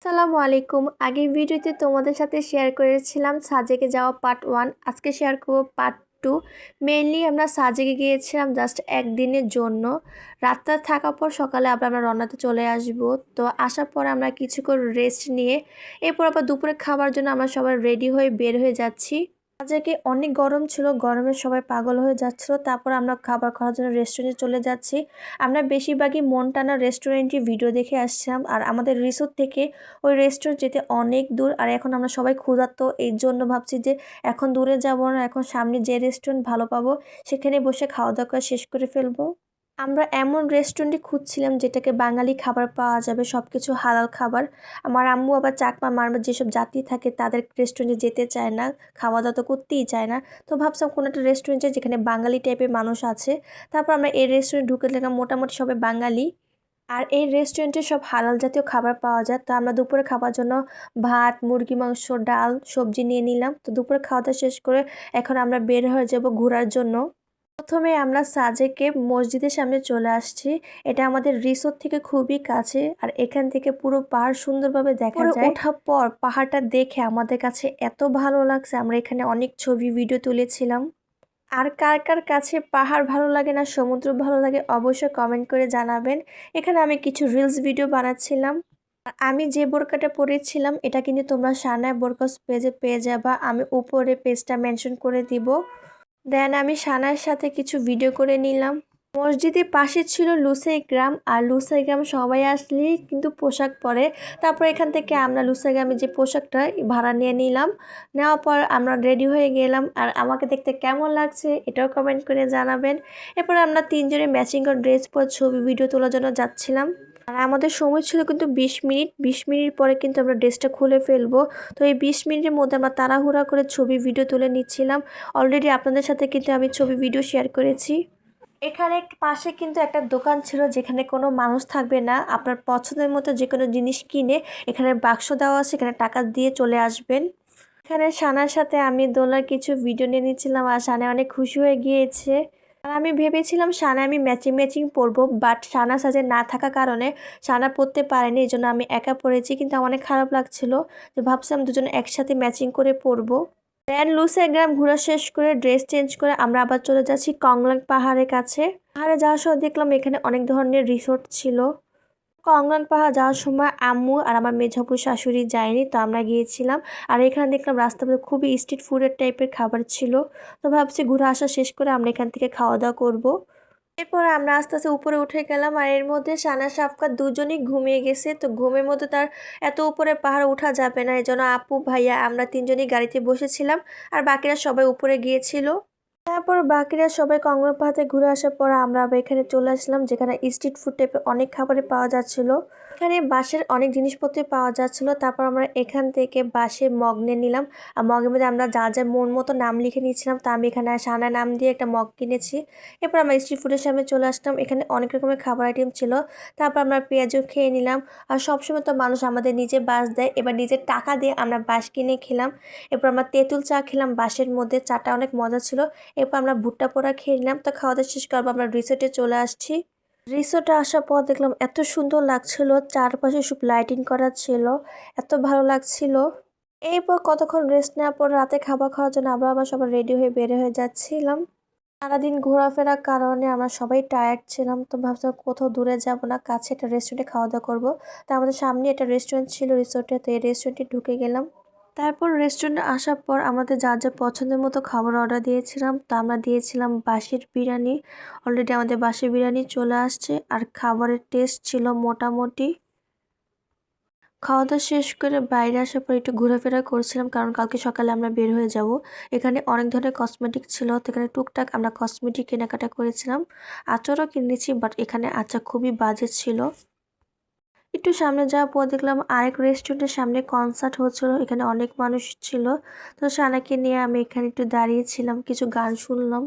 আসসালামু আলাইকুম। আগের ভিডিওতে তোমাদের সাথে শেয়ার করেছিলাম সাজেকে যাওয়া পার্ট 1। আজকে শেয়ার করব পার্ট 2। মেইনলি আমরা সাজেকে গিয়েছিলাম জাস্ট একদিনের জন্য। রাতটা থাকার পর সকালে আবার আমরা রওনাতে চলে আসব। তো আসার পর আমরা কিছুক্ষণ রেস্ট নিয়ে এরপর আবার দুপুরে খাবার জন্য আমরা সবাই রেডি হয়ে বের হয়ে যাচ্ছি। সাজেকে অনেক গরম ছিল, গরমে সবাই পাগল হয়ে যাচ্ছিল। তারপর আমরা খাবার খাওয়ার জন্য রেস্টুরেন্টে চলে যাচ্ছি। আমরা বেশিরভাগই মনটানা রেস্টুরেন্টে ভিডিও দেখে আসছিলাম, আর আমাদের রিসোর্ট থেকে ওই রেস্টুরেন্ট যেতে অনেক দূর। আর এখন আমরা সবাই ক্ষুধার্ত, এই জন্য ভাবছি যে এখন দূরে যাব না, এখন সামনে যে রেস্টুরেন্ট ভালো পাবো সেখানে বসে খাওয়া দাওয়া শেষ করে ফেলবো। আমরা এমন রেস্টুরেন্টে খুঁজছিলাম যেটাকে বাঙালি খাবার পাওয়া যাবে, সব কিছু হালাল খাবার। আমার আম্মু আবার চাকমা মারমা যেসব জাতি থাকে তাদের রেস্টুরেন্টে যেতে চায় না, খাওয়া দাওয়া তো করতেই চায় না। তো ভাবছিলাম কোনো একটা রেস্টুরেন্টে যেখানে বাঙালি টাইপের মানুষ আছে। তারপর আমরা এই রেস্টুরেন্টে ঢুকে দেখলাম মোটামুটি সবাই বাঙালি, আর এই রেস্টুরেন্টে সব হালাল জাতীয় খাবার পাওয়া যায়। তো আমরা দুপুরে খাবার জন্য ভাত, মুরগি মাংস, ডাল, সবজি নিয়ে নিলাম। তো দুপুরে খাওয়া দাওয়া শেষ করে এখন আমরা বের হয়ে যাব ঘোরার জন্য। প্রথমে আমরা সাজেকে মসজিদের সামনে চলে আসছি। এটা আমাদের রিসোর্ট থেকে খুবই কাছে, আর এখান থেকে পুরো পাহাড় সুন্দরভাবে দেখা যায়। ওঠার পর পাহাড়টা দেখে আমাদের কাছে এত ভালো লাগছে, আমরা এখানে অনেক ছবি ভিডিও তুলেছিলাম। আর কার কার কাছে পাহাড় ভালো লাগে না সমুদ্র ভালো লাগে অবশ্যই কমেন্ট করে জানাবেন। এখানে আমি কিছু রিলস ভিডিও বানাচ্ছিলাম। আর আমি যে বোরকাটা পরেছিলাম এটা কিন্তু তোমরা সানায়া বোরকাস পেজে পেয়ে যাবা, আমি উপরে পেজটা মেনশন করে দিব। দেন আমি সানার সাথে কিছু ভিডিও করে নিলাম। মসজিদের পাশে ছিল লুসাই গ্রাম, আর লুসাই গ্রাম সবাই আসলেই কিন্তু পোশাক পরে। তারপর এখান থেকে আমরা লুসাই গ্রামে যে পোশাকটা ভাড়া নিয়ে নিলাম। নেওয়ার পর আমরা রেডি হয়ে গেলাম, আর আমাকে দেখতে কেমন লাগছে এটাও কমেন্ট করে জানাবেন। এরপর আমরা তিনজনে ম্যাচিং করে ড্রেস পরে ছবি ভিডিও তোলার জন্য যাচ্ছিলাম। আর আমাদের সময় ছিল কিন্তু 20 মিনিট। 20 মিনিট পরে কিন্তু আমরা ড্রেসটা খুলে ফেলবো। তো এই 20 মিনিটের মধ্যে আমরা তাড়াহুড়া করে ছবি ভিডিও তুলে নিচ্ছিলাম। অলরেডি আপনাদের সাথে কিন্তু আমি ছবি ভিডিও শেয়ার করেছি। এখানে পাশে কিন্তু একটা দোকান ছিল যেখানে কোনো মানুষ থাকবে না, আপনার পছন্দের মতো যে কোনো জিনিস কিনে এখানে বাক্স দেওয়া আছে, এখানে টাকা দিয়ে চলে আসবেন। এখানে সানার সাথে আমি দোলার কিছু ভিডিও নিয়ে নিচ্ছিলাম, আর সানা অনেক খুশি হয়ে গিয়েছে। আর আমি ভেবেছিলাম সানা আমি ম্যাচিং ম্যাচিং পরবো, বাট সানা সাজে না থাকার কারণে সানা পরতে পারেনি, এই জন্য আমি একা পরেছি। কিন্তু আমার অনেক খারাপ লাগছিল, যে ভাবছিলাম দুজনে একসাথে ম্যাচিং করে পরবো। দেন লুসাই গ্রাম ঘোরা শেষ করে ড্রেস চেঞ্জ করে আমরা আবার চলে যাচ্ছি কংলাং পাহাড়ের কাছে। পাহাড়ে যাওয়ার সময় দেখলাম এখানে অনেক ধরনের রিসোর্ট ছিল। কংলাং পাহাড় যাওয়ার সময় আম্মু আর আমার মেঝাপু শাশুড়ি যায়নি, তো আমরা গিয়েছিলাম। আর এখানে দেখলাম রাস্তার মধ্যে খুবই স্ট্রিট ফুডের টাইপের খাবার ছিল। তো ভাবছি ঘুরে আসা শেষ করে আমরা এখান থেকে খাওয়া দাওয়া করবো। এরপর আমরা আস্তে আস্তে উপরে উঠে গেলাম, আর এর মধ্যে সানা সাফকাত দুজনই ঘুমিয়ে গেছে। তো ঘুমের মধ্যে তার এত উপরে পাহাড় ওঠা যাবে না, এই জন্য আপু ভাইয়া আমরা তিনজনই গাড়িতে বসেছিলাম, আর বাকিরা সবাই উপরে গিয়েছিল। তারপর বাকিরা সবাই কংলাং পাহাড়ে ঘুরে আসার পর আমরা আবার এখানে চলে আসলাম, যেখানে স্ট্রিট ফুড টাইপের অনেক খাবারই পাওয়া যাচ্ছিল। এখানে বাঁশের অনেক জিনিসপত্রই পাওয়া যাচ্ছিল। তারপর আমরা এখান থেকে বাঁশের মগ নিয়ে নিলাম, আর মগের মধ্যে আমরা যা যা মন মতো নাম লিখে নিয়েছিলাম। তা আমি এখানে সানা নাম দিয়ে একটা মগ কিনেছি। এরপর আমরা স্ট্রিট ফুডের সামনে চলে আসলাম, এখানে অনেক রকমের খাবার আইটেম ছিল। তারপর আমরা পেঁয়াজও খেয়ে নিলাম। আর সবসময় তো মানুষ আমাদের নিজে বাঁশ দেয়, এবার নিজের টাকা দিয়ে আমরা বাঁশ কিনে খেলাম। এরপর আমরা তেঁতুল চা খেলাম বাঁশের মধ্যে, চাটা অনেক মজা ছিল। এরপর আমরা ভুট্টা পোড়া খেয়ে নিলাম। তো খাওয়া দাওয়া শেষ করবো, আমরা রিসোর্টে চলে আসছি। রিসোর্টে আসার পর দেখলাম এত সুন্দর লাগছিল, চারপাশে সব লাইটিং করা ছিল, এত ভালো লাগছিল। এরপর কতক্ষণ রেস্ট নেওয়ার পর রাতে খাবার খাওয়ার জন্য আমরা আবার সবাই রেডি হয়ে বের হয়ে যাচ্ছিলাম। সারাদিন ঘোরাফেরার কারণে আমরা সবাই টায়ার্ড ছিলাম, তো ভাবছিলাম কোথাও দূরে যাব না, কাছে একটা রেস্টুরেন্টে খাওয়া দাওয়া করবো। তো আমাদের সামনে একটা রেস্টুরেন্ট ছিল রিসোর্টে, তো এই রেস্টুরেন্টে ঢুকে গেলাম। তারপর রেস্টুরেন্টে আসার পর আমাদের যার যা পছন্দের মতো খাবার অর্ডার দিয়েছিলাম। তো আমরা দিয়েছিলাম বাঁশের বিরিয়ানি। অলরেডি আমাদের বাঁশের বিরিয়ানি চলে আসছে, আর খাবারের টেস্ট ছিল মোটামুটি। খাওয়া দাওয়া শেষ করে বাইরে আসার পর একটু ঘোরাফেরা করছিলাম, কারণ কালকে সকালে আমরা বের হয়ে যাব। এখানে অনেক ধরনের কসমেটিক ছিল, তো এখানে টুকটাক আমরা কসমেটিক কেনাকাটা করেছিলাম। আচারও কিনেছি, বাট এখানে আচার খুবই বাজে ছিল। একটু সামনে যাওয়ার পর দেখলাম আরেক রেস্টুরেন্টের সামনে কনসার্ট হচ্ছিল, এখানে অনেক মানুষ ছিল। তো সানাকে নিয়ে আমি এখানে একটু দাঁড়িয়েছিলাম, কিছু গান শুনলাম।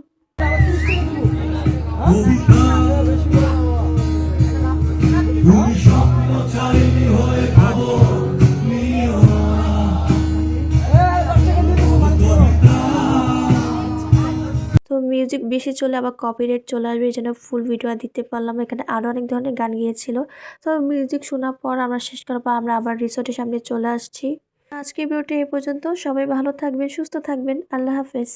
তো মিউজিক বেশি চলে আবার কপিরাইট চলে আসবে, এই জন্য ফুল ভিডিও আর দিতে পারলাম। এখানে আরও অনেক ধরনের গান গিয়েছিল। তো মিউজিক শোনার পর আমরা শেষ করার পর আমরা আবার রিসোর্টের সামনে চলে আসছি। আজকের ভিডিওটি এ পর্যন্ত। সবাই ভালো থাকবেন, সুস্থ থাকবেন। আল্লাহ হাফেজ।